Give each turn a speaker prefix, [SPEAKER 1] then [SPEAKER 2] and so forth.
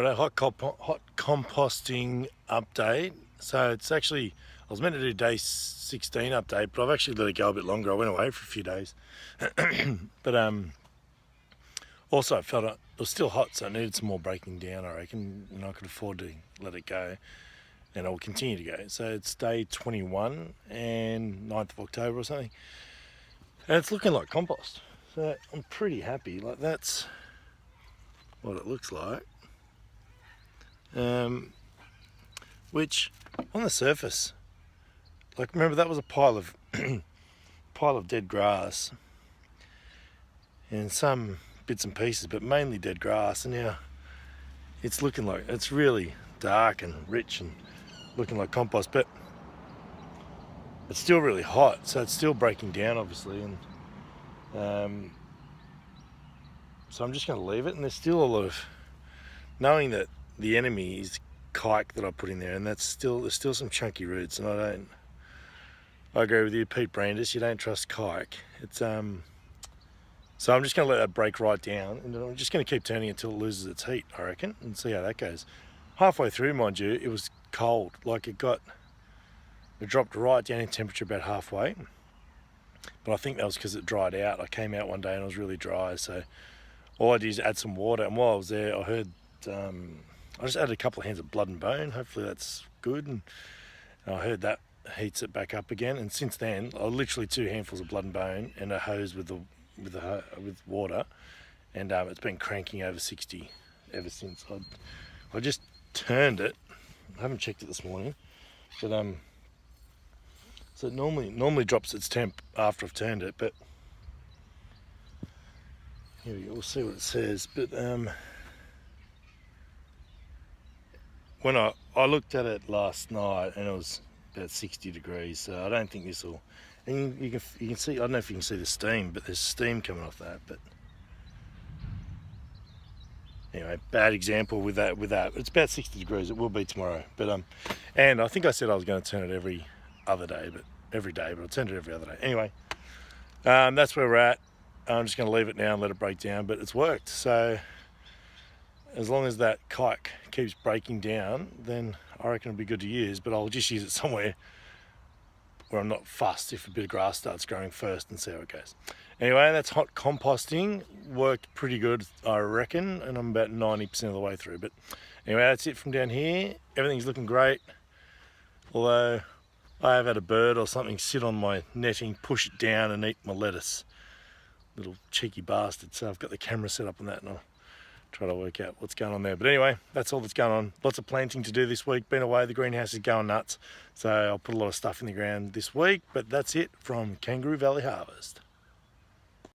[SPEAKER 1] Right, a hot composting update. So it's actually, I was meant to do day 16 update, but I've actually let it go a bit longer. I went away for a few days. But also I felt it was still hot, so it needed some more breaking down, I reckon, and I could afford to let it go, and I will continue to go. So it's day 21 and 9th of October or something, and it's looking like compost. So I'm pretty happy. Like, that's what it looks like. Which on the surface, like, remember that was a pile of dead grass and some bits and pieces, but mainly dead grass, and now it's looking like it's really dark and rich and looking like compost, but it's still really hot, so it's still breaking down, obviously, and so I'm just going to leave it. And there's still a lot of, knowing that the enemy is kike that I put in there, and there's still some chunky roots, and I agree with you, Pete Brandis, you don't trust kike. It's so I'm just going to let that break right down, and I'm just going to keep turning it until it loses its heat, I reckon, and see how that goes. Halfway through, mind you, it was cold. Like, it dropped right down in temperature about halfway, but I think that was because it dried out. I came out one day and it was really dry, so all I did is add some water, and while I was there, I heard I just added a couple of hands of blood and bone. Hopefully that's good, and I heard that heats it back up again. And since then, I literally 2 handfuls of blood and bone and a hose with water, and it's been cranking over 60 ever since. I just turned it. I haven't checked it this morning, but so it normally drops its temp after I've turned it. But here we go. We'll see what it says. But when I looked at it last night, and it was about 60 degrees, so I don't think this will. And you can see, I don't know if you can see the steam, but there's steam coming off that. But anyway, bad example with that. It's about 60 degrees. It will be tomorrow. But and I think I said I was going to turn it every day, but I'll turn it every other day. Anyway, that's where we're at. I'm just going to leave it now and let it break down, but it's worked. So as long as that kike keeps breaking down, then I reckon it'll be good to use, but I'll just use it somewhere where I'm not fussed if a bit of grass starts growing first, and see how it goes. Anyway, that's hot composting. Worked pretty good, I reckon, and I'm about 90% of the way through. But anyway, that's it from down here. Everything's looking great, although I have had a bird or something sit on my netting, push it down and eat my lettuce. Little cheeky bastard. So I've got the camera set up on that, and I'll try to work out what's going on there. But anyway, that's all that's going on. Lots of planting to do this week. Been away, the greenhouse is going nuts, so I'll put a lot of stuff in the ground this week. But that's it from Kangaroo Valley Harvest.